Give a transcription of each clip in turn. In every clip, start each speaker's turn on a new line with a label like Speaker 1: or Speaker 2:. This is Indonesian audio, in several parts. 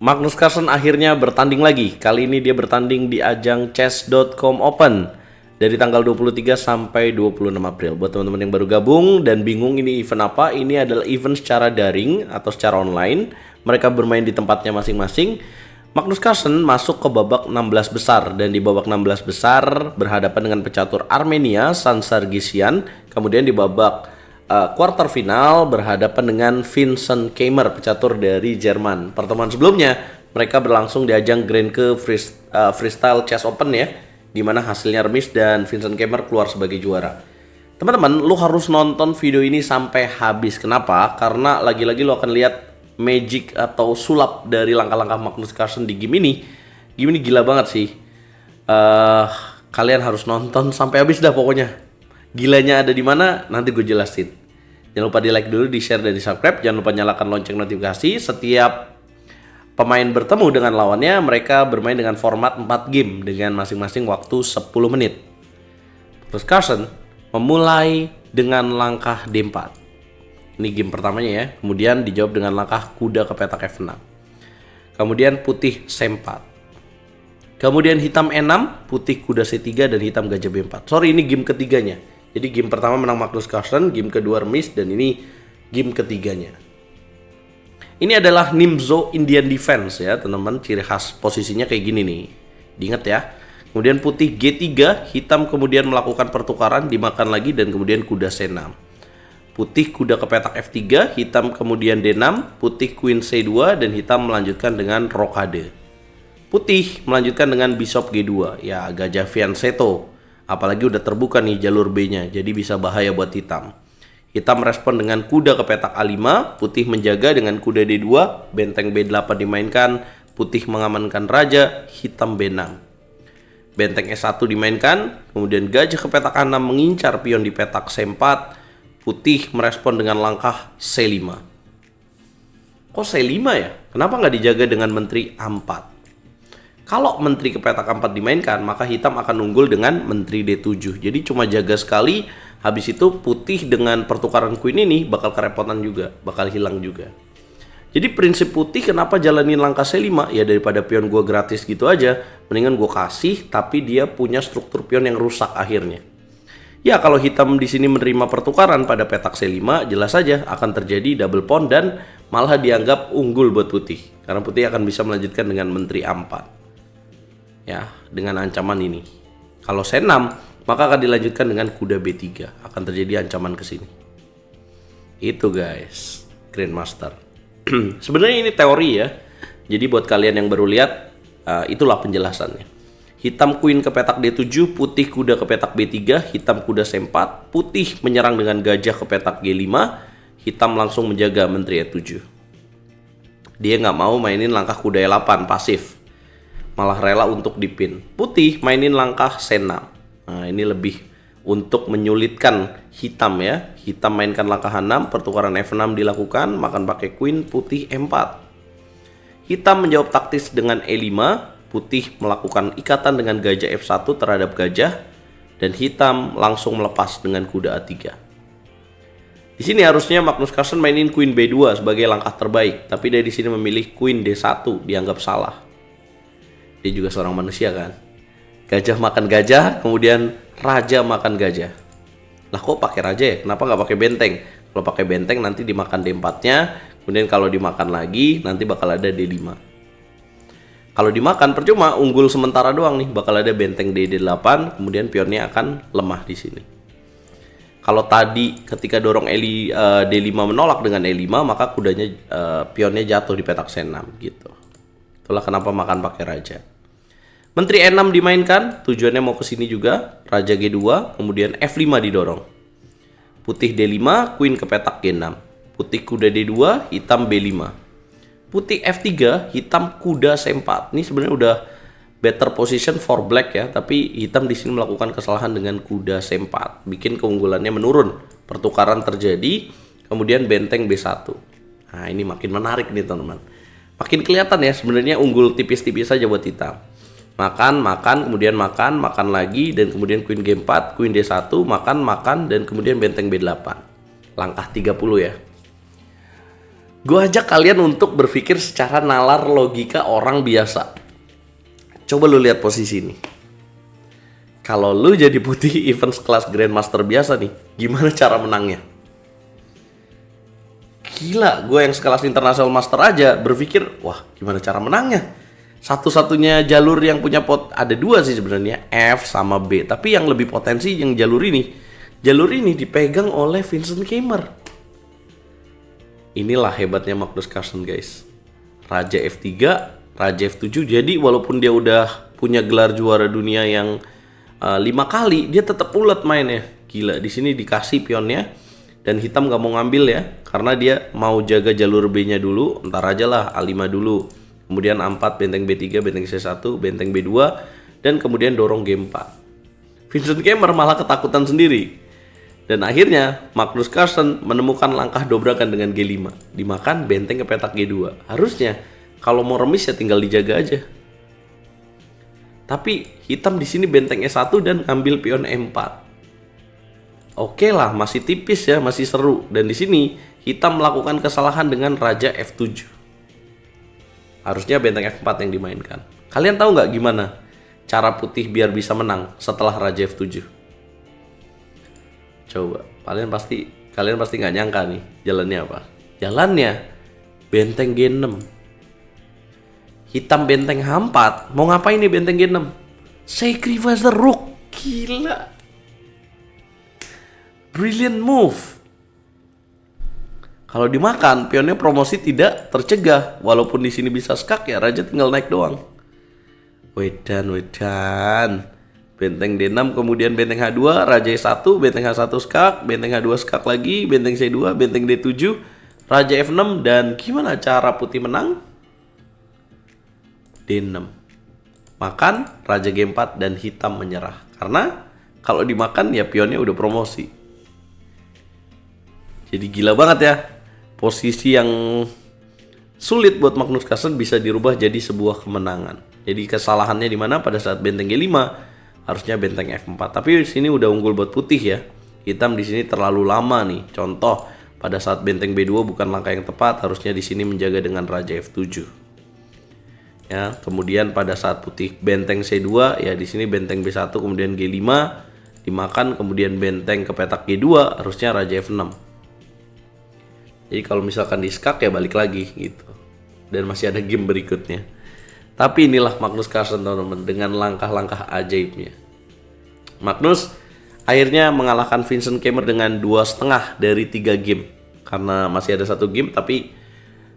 Speaker 1: Magnus Carlsen akhirnya bertanding lagi. Kali ini dia bertanding di ajang Chess.com Open dari tanggal 23 sampai 26 April. Buat teman-teman yang baru gabung dan bingung ini event apa, ini adalah event secara daring atau secara online. Mereka bermain di tempatnya masing-masing. Magnus Carlsen masuk ke babak 16 besar dan di babak 16 besar berhadapan dengan pecatur Armenia San Sargsyan. Kemudian di babak quarter final berhadapan dengan Vincent Keimer, pecatur dari Jerman. Pertemuan sebelumnya mereka berlangsung di ajang Grenke Freestyle Chess Open ya, di mana hasilnya remis dan Vincent Keimer keluar sebagai juara. Teman-teman, lu harus nonton video ini sampai habis. Kenapa? Karena lagi-lagi lu akan lihat magic atau sulap dari langkah-langkah Magnus Carlsen di game ini. Game ini gila banget sih. Kalian harus nonton sampai habis dah pokoknya. Gilanya ada di mana? Nanti gue jelasin. Jangan lupa di like dulu, di share dan di subscribe. Jangan lupa nyalakan lonceng notifikasi. Setiap pemain bertemu dengan lawannya, mereka bermain dengan format 4 game dengan masing-masing waktu 10 menit. Terus Carlsen memulai dengan langkah D4. Ini game pertamanya ya. Kemudian dijawab dengan langkah kuda ke petak F6. Kemudian putih C4. Kemudian hitam E6, putih kuda C3 dan hitam gajah B4. Sorry, ini game ketiganya. Jadi game pertama menang Magnus Carlsen, game kedua remis, dan ini game ketiganya. Ini adalah Nimzo Indian Defense ya teman-teman, ciri khas posisinya kayak gini nih. Diingat ya. Kemudian putih G3, hitam kemudian melakukan pertukaran, dimakan lagi dan kemudian kuda C6. Putih kuda ke petak F3, hitam kemudian D6, putih Queen C2 dan hitam melanjutkan dengan rokade. Putih melanjutkan dengan Bishop G2, ya gajah fianchetto. Apalagi udah terbuka nih jalur B-nya, jadi bisa bahaya buat hitam. Hitam merespon dengan kuda ke petak A5, putih menjaga dengan kuda D2, benteng B8 dimainkan, putih mengamankan raja, hitam B6. Benteng E1 dimainkan, kemudian gajah ke petak A6 mengincar pion di petak C4, putih merespon dengan langkah C5. Kok C5 ya? Kenapa nggak dijaga dengan menteri A4? Kalau menteri ke petak A4 dimainkan, maka hitam akan unggul dengan menteri D7. Jadi cuma jaga sekali, habis itu putih dengan pertukaran queen ini bakal kerepotan juga, bakal hilang juga. Jadi prinsip putih kenapa jalanin langkah C5? Ya daripada pion gue gratis gitu aja, mendingan gue kasih tapi dia punya struktur pion yang rusak akhirnya. Ya kalau hitam di sini menerima pertukaran pada petak C5, jelas saja akan terjadi double pawn dan malah dianggap unggul buat putih. Karena putih akan bisa melanjutkan dengan menteri A4. Ya, dengan ancaman ini. Kalau C6, maka akan dilanjutkan dengan kuda B3. Akan terjadi ancaman ke sini. Itu guys, Grandmaster. Sebenarnya ini teori ya. Jadi buat kalian yang baru lihat, itulah penjelasannya. Hitam queen ke petak D7, putih kuda ke petak B3, hitam kuda C4, putih menyerang dengan gajah ke petak G5, hitam langsung menjaga menteri E7. Dia nggak mau mainin langkah kuda E8 pasif. Malah rela untuk dipin. Putih mainin langkah C6. Nah, ini lebih untuk menyulitkan hitam ya. Hitam mainkan langkah H6, pertukaran F6 dilakukan, makan pakai queen, putih E4. Hitam menjawab taktis dengan E5, putih melakukan ikatan dengan gajah F1 terhadap gajah, dan hitam langsung melepas dengan kuda A3. Di sini harusnya Magnus Carlsen mainin queen B2 sebagai langkah terbaik, tapi dia di sini memilih queen D1, dianggap salah. Dia juga seorang manusia kan. Gajah makan gajah, kemudian raja makan gajah. Lah kok pakai raja ya? Kenapa nggak pakai benteng? Kalau pakai benteng nanti dimakan D4-nya, kemudian kalau dimakan lagi nanti bakal ada D5. Kalau dimakan percuma, unggul sementara doang nih, bakal ada benteng D8, kemudian pionnya akan lemah di sini. Kalau tadi ketika dorong D5 menolak dengan E5, maka kudanya pionnya jatuh di petak C6 gitu. Itulah kenapa makan pakai raja. Menteri E6 dimainkan, tujuannya mau ke sini juga, raja G2, kemudian F5 didorong. Putih D5, queen ke petak G6. Putih kuda D2, hitam B5. Putih F3, hitam kuda C4. Ini sebenarnya udah better position for black ya, tapi hitam di sini melakukan kesalahan dengan kuda C4, bikin keunggulannya menurun. Pertukaran terjadi, kemudian benteng B1. Nah, ini makin menarik nih teman-teman. Makin kelihatan ya sebenarnya unggul tipis-tipis saja buat hitam. Makan, kemudian makan lagi, dan kemudian queen G4, queen D1, makan, dan kemudian benteng B8. Langkah 30 ya. Gue ajak kalian untuk berpikir secara nalar logika orang biasa. Coba lu lihat posisi ini. Kalau lu jadi putih event kelas Grandmaster biasa nih, gimana cara menangnya? Gila, gue yang sekelas International Master aja berpikir, wah gimana cara menangnya? Satu-satunya jalur yang punya ada dua sih sebenarnya, F sama B. Tapi yang lebih potensi yang jalur ini. Jalur ini dipegang oleh Vincent Keimer. Inilah hebatnya Magnus Carlsen guys. Raja F3, Raja F7. Jadi walaupun dia udah punya gelar juara dunia yang 5 kali, dia tetap ulet mainnya. Gila, di sini dikasih pionnya dan hitam gak mau ngambil ya, karena dia mau jaga jalur B-nya dulu. Ntar aja lah A5 dulu. Kemudian A4, benteng B3, benteng C1, benteng B2, dan kemudian dorong G4. Vincent Keimer malah ketakutan sendiri. Dan akhirnya Magnus Carlsen menemukan langkah dobrakan dengan G5. Dimakan benteng ke petak G2. Harusnya kalau mau remis ya tinggal dijaga aja. Tapi hitam di sini benteng E1 dan ambil pion E4. Oke lah, masih tipis ya, masih seru. Dan di sini hitam melakukan kesalahan dengan Raja F7. Harusnya benteng F4 yang dimainkan. Kalian tahu nggak gimana cara putih biar bisa menang setelah Raja F7? Coba, kalian pasti nggak nyangka nih jalannya apa? Jalannya benteng G6. Hitam benteng H4. Mau ngapain nih benteng G6? Sacrifice the rook. Gila. Brilliant move. Kalau dimakan, pionnya promosi tidak tercegah. Walaupun di sini bisa skak ya, raja tinggal naik doang. Wedan. Benteng D6, kemudian benteng H2, Raja E1, benteng H1 skak, benteng H2 skak lagi, benteng C2, benteng D7, Raja F6, dan gimana cara putih menang? D6. Makan, Raja G4, dan hitam menyerah. Karena kalau dimakan ya pionnya udah promosi. Jadi gila banget ya. Posisi yang sulit buat Magnus Carlsen bisa dirubah jadi sebuah kemenangan. Jadi kesalahannya di mana pada saat benteng G5 harusnya benteng F4. Tapi di sini udah unggul buat putih ya. Hitam di sini terlalu lama nih. Contoh, pada saat benteng B2 bukan langkah yang tepat, harusnya di sini menjaga dengan Raja F7. Ya, kemudian pada saat putih benteng C2 ya di sini benteng B1 kemudian G5 dimakan, kemudian benteng ke petak G2 harusnya Raja F6. Jadi kalau misalkan di skak ya balik lagi gitu. Dan masih ada game berikutnya. Tapi inilah Magnus Carlsen teman-teman dengan langkah-langkah ajaibnya. Magnus akhirnya mengalahkan Vincent Keimer dengan 2,5 dari 3 game. Karena masih ada 1 game tapi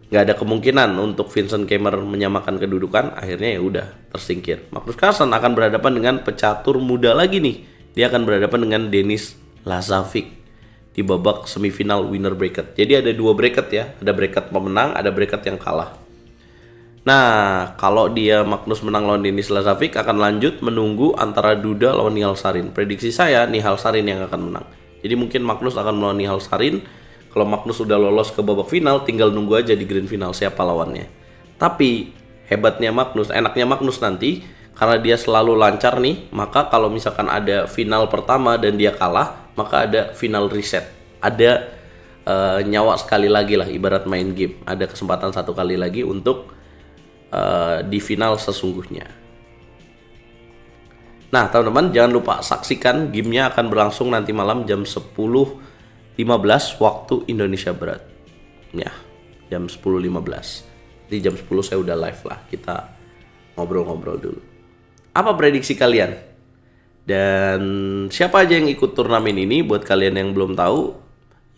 Speaker 1: nggak ada kemungkinan untuk Vincent Keimer menyamakan kedudukan. Akhirnya ya udah tersingkir. Magnus Carlsen akan berhadapan dengan pecatur muda lagi nih. Dia akan berhadapan dengan Denis Lazarevic di babak semifinal winner bracket. Jadi ada 2 bracket ya. Ada bracket pemenang, ada bracket yang kalah. Nah, kalau dia Magnus menang lawan Denis Lazarevic akan lanjut menunggu antara Duda lawan Nihal Sarin. Prediksi saya Nihal Sarin yang akan menang. Jadi mungkin Magnus akan melawan Nihal Sarin. Kalau Magnus sudah lolos ke babak final, tinggal nunggu aja di grand final siapa lawannya. Tapi hebatnya Magnus, enaknya Magnus nanti karena dia selalu lancar nih, maka kalau misalkan ada final pertama dan dia kalah, maka ada final reset. Ada nyawa sekali lagi lah, ibarat main game. Ada kesempatan 1 kali lagi untuk di final sesungguhnya. Nah teman-teman jangan lupa saksikan gamenya akan berlangsung nanti malam jam 10.15 waktu Indonesia Barat. Ya jam 10.15. Di jam 10 saya udah live lah. Kita ngobrol-ngobrol dulu. Apa prediksi kalian? Dan siapa aja yang ikut turnamen ini? Buat kalian yang belum tahu,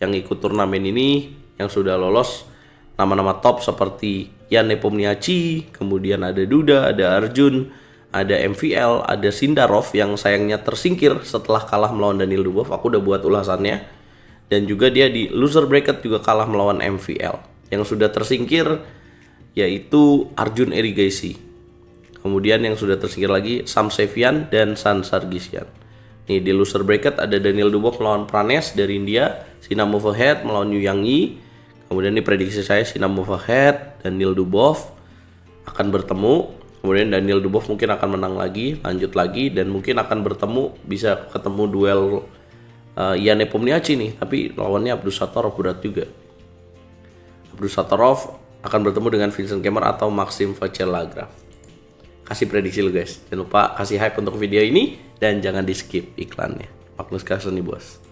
Speaker 1: yang ikut turnamen ini yang sudah lolos, nama-nama top seperti Jan Nepomniachtchi, kemudian ada Duda, ada Arjun, ada MVL, ada Sindarov yang sayangnya tersingkir setelah kalah melawan Daniil Dubov. Aku udah buat ulasannya. Dan juga dia di loser bracket juga kalah melawan MVL. Yang sudah tersingkir yaitu Arjun Erigaisi. Kemudian yang sudah tersingkir lagi Sam Sevian dan San Sargisyan. Nih di loser bracket ada Daniil Dubov melawan Pranesh dari India, Sinam Movahed melawan Yu Yang Yi. Kemudian ini prediksi saya Sinam Movahed dan Daniil Dubov akan bertemu. Kemudian Daniil Dubov mungkin akan menang lagi, lanjut lagi, dan mungkin akan bertemu, bisa ketemu duel Jan Nepomniachtchi nih. Tapi lawannya Abdusattorov berat juga. Bruce Satorov akan bertemu dengan Vincent Kemmer atau Maxim Vachier-Lagrave. Kasih prediksi lu guys. Jangan lupa kasih hype untuk video ini dan jangan di skip iklannya. Magnus Carlsen nih bos.